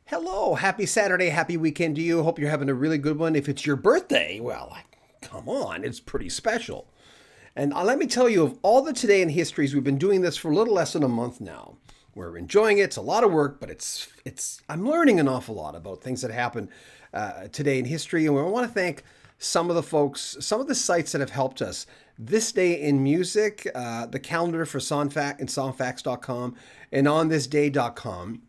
Hello, happy Saturday, happy weekend to you. Hope you're having a really good one. If it's your birthday, well, come on, it's pretty special. And let me tell you, of all the Today in Histories, we've been doing this for a little less than a month now. We're enjoying it. It's a lot of work, but it's. I'm learning an awful lot about things that happen today in history, and we want to thank some of the folks, some of the sites that have helped us. This Day in Music, the calendar for Songfact and songfacts.com, and onthisday.com.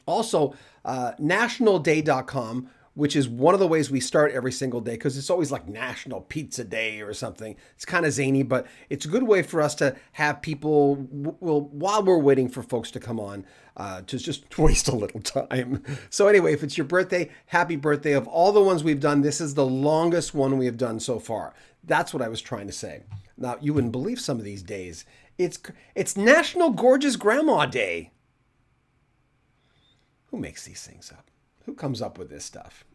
Also, nationalday.com, which is one of the ways we start every single day because it's always like National Pizza Day or something. It's kind of zany, but it's a good way for us to have people, while we're waiting for folks to come on, to just waste a little time. So anyway, if it's your birthday, happy birthday. Of all the ones we've done, this is the longest one we have done so far. That's what I was trying to say. Now, you wouldn't believe some of these days. It's National Gorgeous Grandma Day. Who makes these things up? Who comes up with this stuff?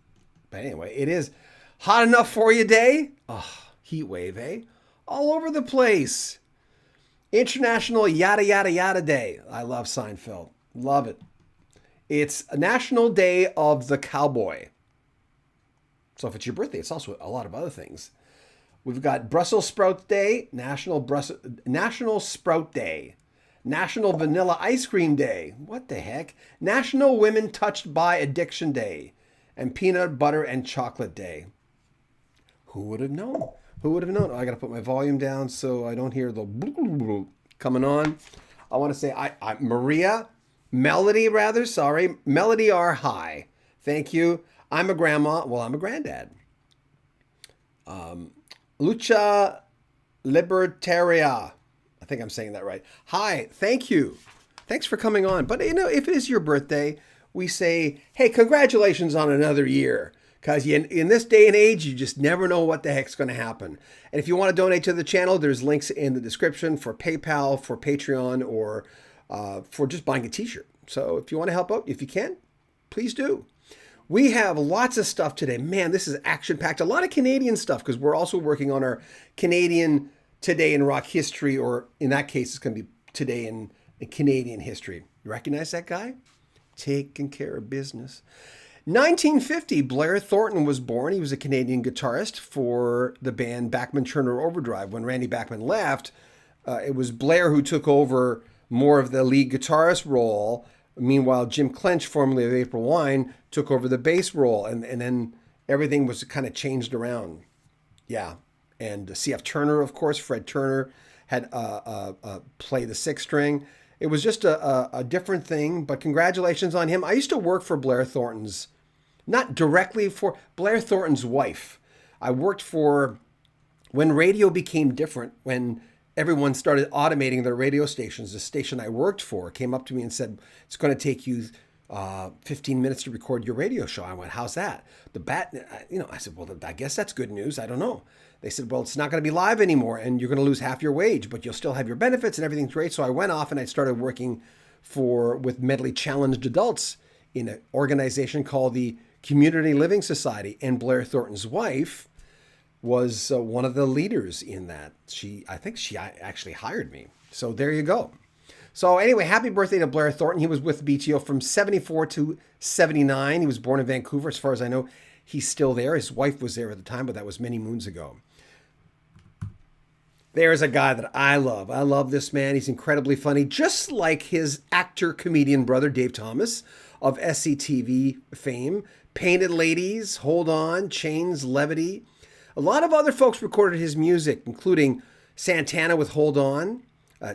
But anyway, it is Hot Enough For You Day. Oh, heat wave, eh? All over the place. International Yada Yada Yada Day. I love Seinfeld. Love it. It's a National Day of the Cowboy. So if it's your birthday, it's also a lot of other things. We've got Brussels Sprout Day, National Sprout Day. National Vanilla Ice Cream Day. What the heck? National Women Touched by Addiction Day. And Peanut Butter and Chocolate Day. Who would have known? Who would have known? Oh, I got to put my volume down so I don't hear the coming on. I want to say, Melody R. Hi. Thank you. I'm a grandma. Well, I'm a granddad. Lucha Libertaria. I think I'm saying that right. Hi, thank you. Thanks for coming on. But, if it is your birthday, we say, hey, congratulations on another year. Because in this day and age, you just never know what the heck's going to happen. And if you want to donate to the channel, there's links in the description for PayPal, for Patreon, or for just buying a t-shirt. So if you want to help out, if you can, please do. We have lots of stuff today. Man, this is action-packed. A lot of Canadian stuff because we're also working on our Canadian Today in Rock History, or in that case, it's going to be Today in Canadian History. You recognize that guy? Taking care of business. 1950, Blair Thornton was born. He was a Canadian guitarist for the band Bachman Turner Overdrive. When Randy Bachman left, it was Blair who took over more of the lead guitarist role. Meanwhile, Jim Clench, formerly of April Wine, took over the bass role, and then everything was kind of changed around. Yeah. And C.F. Turner, of course, Fred Turner had played the sixth string. It was just a different thing, but congratulations on him. I used to work for Blair Thornton's, not directly for Blair Thornton's wife. I worked for, when radio became different, when everyone started automating their radio stations, the station I worked for came up to me and said, it's going to take you 15 minutes to record your radio show. I went, how's that? I said, well, I guess that's good news. I don't know. They said, well, it's not going to be live anymore and you're going to lose half your wage, but you'll still have your benefits and everything's great. So I went off and I started working with mentally challenged adults in an organization called the Community Living Society. And Blair Thornton's wife was one of the leaders in that. I think she actually hired me. So there you go. So anyway, happy birthday to Blair Thornton. He was with BTO from 74 to 79. He was born in Vancouver. As far as I know, he's still there. His wife was there at the time, but that was many moons ago. There's a guy that I love. I love this man. He's incredibly funny, just like his actor-comedian brother, Dave Thomas, of SCTV fame. Painted Ladies, Hold On, Chains, Levity. A lot of other folks recorded his music, including Santana with Hold On,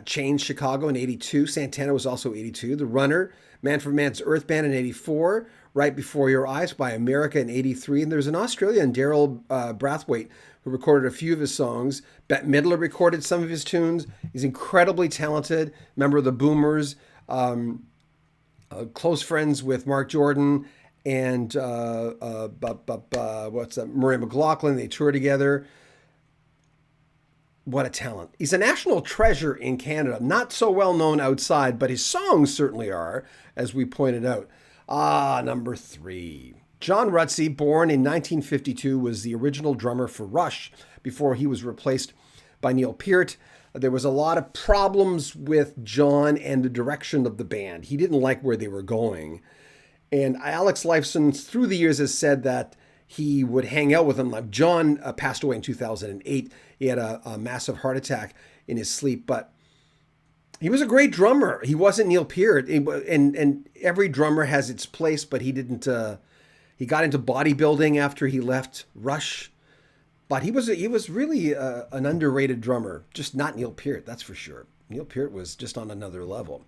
Chains, Chicago in 82. Santana was also 82. The Runner, Man for Man's Earth Band in 84. Right Before Your Eyes by America in 83. And there's an Australian, Daryl Brathwaite, who recorded a few of his songs. Bette Midler recorded some of his tunes. He's incredibly talented. Member of the Boomers. Close friends with Mark Jordan and Murray McLaughlin. They tour together. What a talent. He's a national treasure in Canada. Not so well known outside, but his songs certainly are, as we pointed out. Number 3. John Rutsey, born in 1952, was the original drummer for Rush before he was replaced by Neil Peart. There was a lot of problems with John and the direction of the band. He didn't like where they were going. And Alex Lifeson, through the years, has said that he would hang out with him. Like John passed away in 2008. He had a massive heart attack in his sleep, but he was a great drummer. He wasn't Neil Peart, and every drummer has its place, but he didn't. He got into bodybuilding after he left Rush, but he was really an underrated drummer. Just not Neil Peart, that's for sure. Neil Peart was just on another level.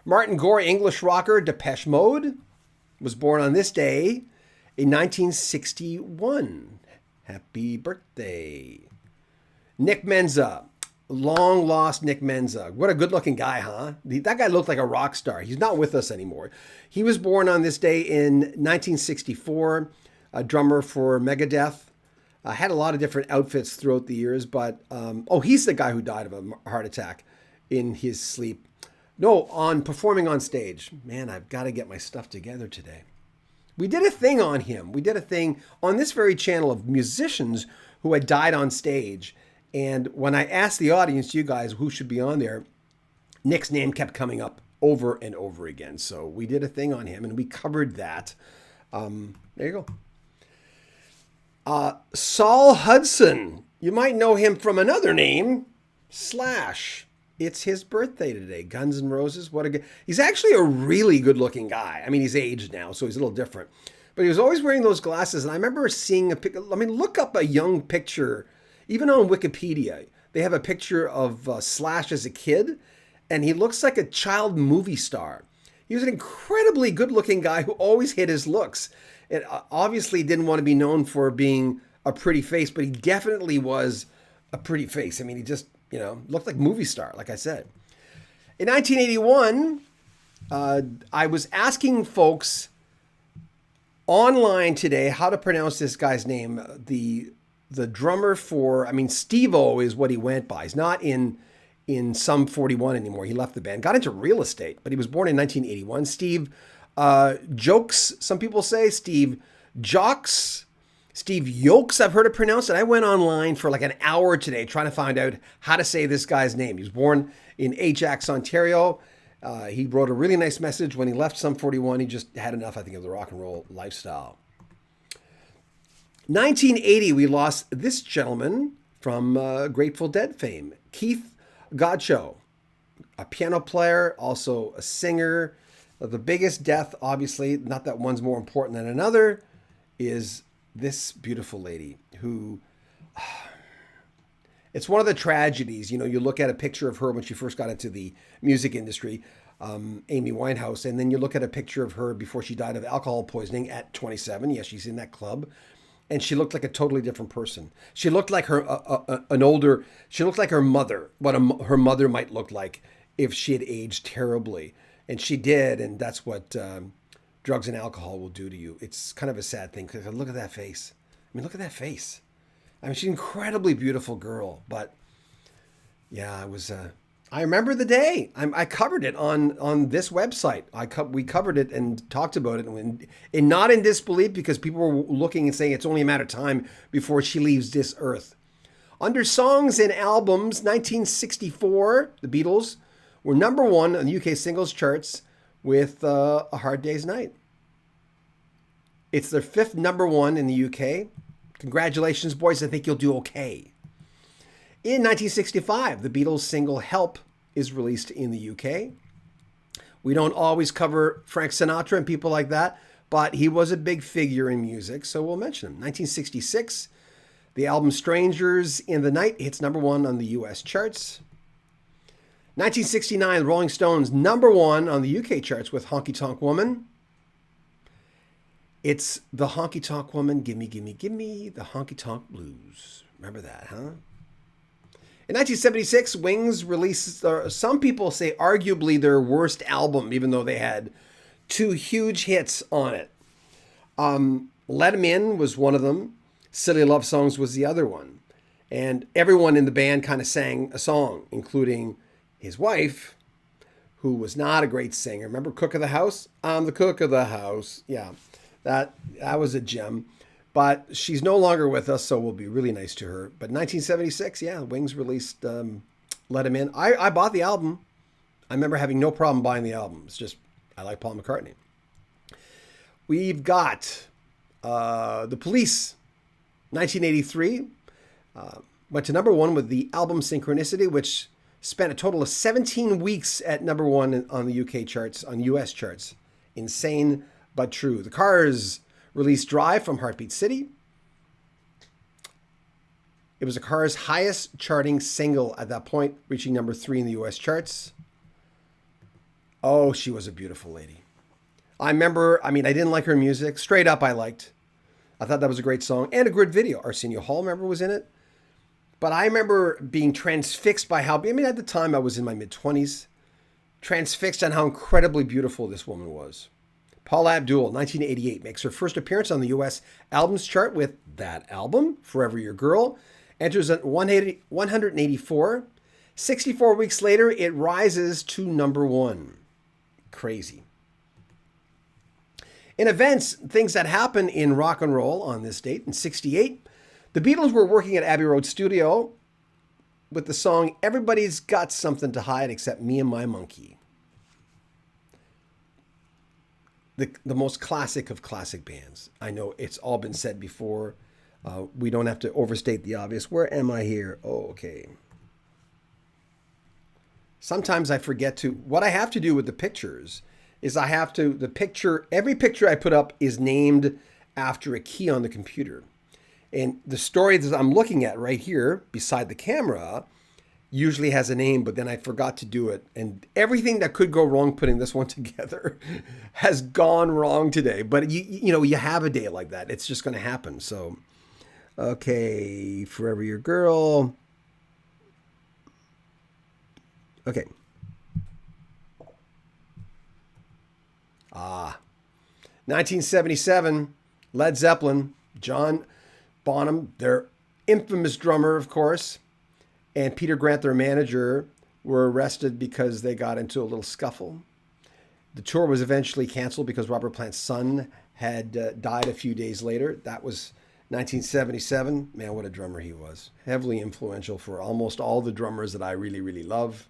Martin Gore, English rocker, Depeche Mode, was born on this day in 1961. Happy birthday. Nick Menza. Long lost Nick Menza. What a good looking guy, huh? That guy looked like a rock star. He's not with us anymore. He was born on this day in 1964, a drummer for Megadeth. Had a lot of different outfits throughout the years, but he's the guy who died of a heart attack in his sleep. No, on performing on stage. Man, I've got to get my stuff together today. We did a thing on him. We did a thing on this very channel of musicians who had died on stage. And when I asked the audience, you guys, who should be on there, Nick's name kept coming up over and over again. So we did a thing on him and we covered that. There you go. Saul Hudson. You might know him from another name, Slash. It's his birthday today. Guns N' Roses. He's actually a really good looking guy. I mean, he's aged now, so he's a little different. But he was always wearing those glasses. And I remember seeing look up a young picture. Even on Wikipedia, they have a picture of Slash as a kid, and he looks like a child movie star. He was an incredibly good-looking guy who always hid his looks. And obviously didn't want to be known for being a pretty face, but he definitely was a pretty face. I mean, he just, looked like a movie star, like I said. In 1981, I was asking folks online today how to pronounce this guy's name. The drummer for, Steve-O is what he went by. He's not in Sum 41 anymore. He left the band, got into real estate, but he was born in 1981. Steve Jokes, some people say. Steve Jocks. Steve Yokes, I've heard it pronounced. And I went online for like an hour today trying to find out how to say this guy's name. He was born in Ajax, Ontario. He wrote a really nice message when he left Sum 41. He just had enough, I think, of the rock and roll lifestyle. 1980, we lost this gentleman from Grateful Dead fame, Keith Godcho, a piano player, also a singer. The biggest death, obviously, not that one's more important than another, is this beautiful lady who, it's one of the tragedies. You look at a picture of her when she first got into the music industry, Amy Winehouse, and then you look at a picture of her before she died of alcohol poisoning at 27. Yes, she's in that club. And she looked like a totally different person. She looked like she looked like her mother, what her mother might look like if she had aged terribly. And she did, and that's what drugs and alcohol will do to you. It's kind of a sad thing, because look at that face. Look at that face. She's an incredibly beautiful girl, but yeah, I remember the day. I covered it on this website. We covered it and talked about it, and not in disbelief, because people were looking and saying it's only a matter of time before she leaves this earth. Under songs and albums, 1964, the Beatles were number one on the UK singles charts with A Hard Day's Night. It's their fifth number one in the UK. Congratulations, boys. I think you'll do okay. In 1965, the Beatles' single Help is released in the UK. We don't always cover Frank Sinatra and people like that, but he was a big figure in music, so we'll mention him. 1966, the album Strangers in the Night hits number one on the US charts. 1969, the Rolling Stones, number one on the UK charts with Honky Tonk Woman. It's the Honky Tonk Woman, Gimme, Gimme, Gimme, the Honky Tonk Blues. Remember that, huh? In 1976, Wings released, some people say arguably their worst album, even though they had two huge hits on it. Let 'Em In was one of them. Silly Love Songs was the other one. And everyone in the band kind of sang a song, including his wife, who was not a great singer. Remember Cook of the House? I'm the cook of the house. Yeah, that was a gem. But she's no longer with us, so we'll be really nice to her. But 1976, yeah, Wings released Let 'Em In. I bought the album. I remember having no problem buying the album. It's just, I like Paul McCartney. we've got The Police, 1983. Went to number one with the album Synchronicity, which spent a total of 17 weeks at number one on the UK charts, on US charts. Insane but true. The Cars released Drive from Heartbeat City. It was the Cars' highest charting single at that point, reaching number 3 in the US charts. Oh, she was a beautiful lady. I didn't like her music. Straight Up, I liked. I thought that was a great song and a good video. Arsenio Hall, remember, was in it. But I remember being transfixed by at the time I was in my mid-20s, transfixed on how incredibly beautiful this woman was. Paula Abdul, 1988, makes her first appearance on the US albums chart with that album, Forever Your Girl. Enters at 184. 64 weeks later, it rises to number one. Crazy. In events, things that happen in rock and roll on this date, in 68, the Beatles were working at Abbey Road Studio with the song Everybody's Got Something to Hide Except Me and My Monkey. The most classic of classic bands. I know it's all been said before. We don't have to overstate the obvious. Where am I here? Oh, okay. Sometimes I forget to, what I have to do with the pictures is every picture I put up is named after a key on the computer. And the story that I'm looking at right here beside the camera usually has a name, but then I forgot to do it. And everything that could go wrong putting this one together has gone wrong today. But you have a day like that. It's just going to happen. So, okay, Forever Your Girl. Okay. 1977, Led Zeppelin, John Bonham, their infamous drummer, of course, and Peter Grant, their manager, were arrested because they got into a little scuffle. The tour was eventually canceled because Robert Plant's son had died a few days later. That was 1977. Man, what a drummer he was. Heavily influential for almost all the drummers that I really, really love.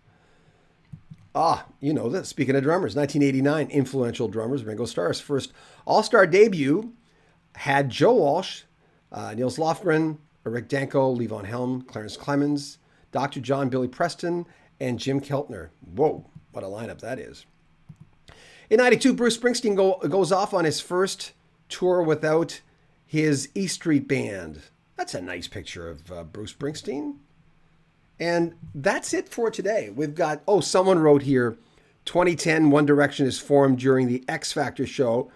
Speaking of drummers, 1989, influential drummers, Ringo Starr's first all-star debut had Joe Walsh, Niels Lofgren, Rick Danko, Levon Helm, Clarence Clemens, Dr. John, Billy Preston, and Jim Keltner. Whoa, what a lineup that is. In 92, Bruce Springsteen goes off on his first tour without his E Street Band. That's a nice picture of Bruce Springsteen. And that's it for today. We've got, someone wrote here, 2010, One Direction is formed during the X Factor show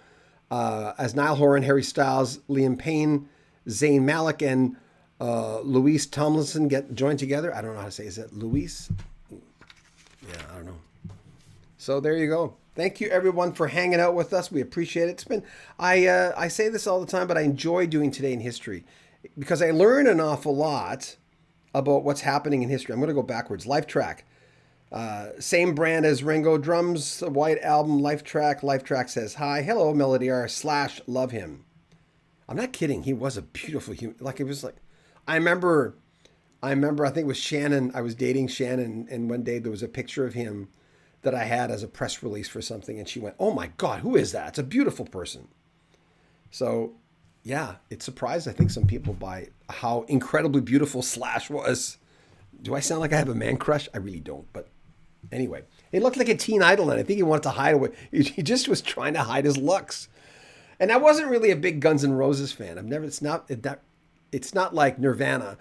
as Niall Horan, Harry Styles, Liam Payne, Zayn Malik, and Louise Tomlinson joined together. I don't know how to say, is it Louise? Yeah, I don't know. So there you go. Thank you, everyone, for hanging out with us. We appreciate it. It's been, I say this all the time, but I enjoy doing Today in History because I learn an awful lot about what's happening in history. I'm going to go backwards. Life Track. Same brand as Ringo. Drums, White Album, Life Track. Life Track says, hi, hello, Melody R / love him. I'm not kidding. He was a beautiful human. I remember, I think it was Shannon. I was dating Shannon, and one day there was a picture of him that I had as a press release for something, and she went, oh my God, who is that? It's a beautiful person. So, yeah, it surprised, I think, some people by how incredibly beautiful Slash was. Do I sound like I have a man crush? I really don't, but anyway. He looked like a teen idol, and I think he wanted to hide away. He just was trying to hide his looks. And I wasn't really a big Guns N' Roses fan. It's not like Nirvana.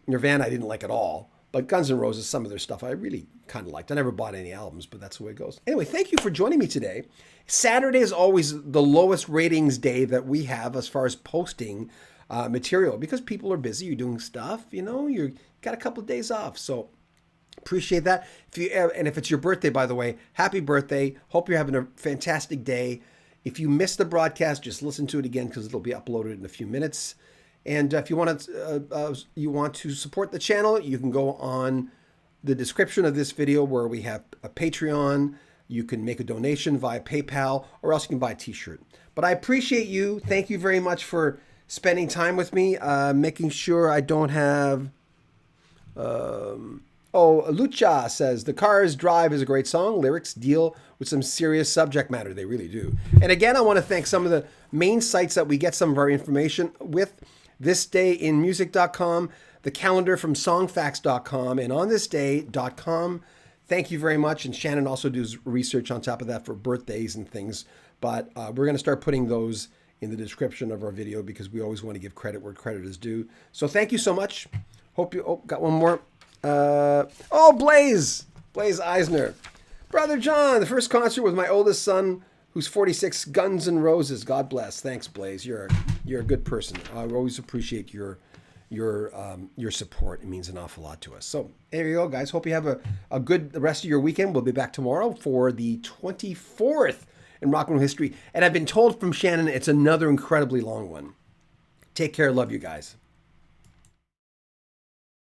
Nirvana I didn't like at all. But Guns N' Roses, some of their stuff I really kind of liked. I never bought any albums, but that's the way it goes. Anyway, thank you for joining me today. Saturday is always the lowest ratings day that we have as far as posting material because people are busy. You're doing stuff, you got a couple of days off. So appreciate that. If it's your birthday, by the way, happy birthday. Hope you're having a fantastic day. If you missed the broadcast, just listen to it again because it'll be uploaded in a few minutes. And if you want to support the channel, you can go on the description of this video where we have a Patreon. You can make a donation via PayPal, or else you can buy a t-shirt. But I appreciate you. Thank you very much for spending time with me, making sure I don't have Oh, Lucha says the Cars Drive is a great song. Lyrics deal with some serious subject matter. They really do. And again, I want to thank some of the main sites that we get some of our information with. thisdayinmusic.com, the calendar from songfacts.com, and onthisday.com. Thank you very much. And Shannon also does research on top of that for birthdays and things. But we're going to start putting those in the description of our video because we always want to give credit where credit is due. So thank you so much. Hope you got one more. Blaze Eisner. Brother John, the first concert with my oldest son, who's 46, Guns N' Roses. God bless. Thanks, Blaze. You're a good person. I always appreciate your support. It means an awful lot to us. So there you go, guys. Hope you have a good rest of your weekend. We'll be back tomorrow for the 24th in rock and roll history. And I've been told from Shannon it's another incredibly long one. Take care. Love you guys.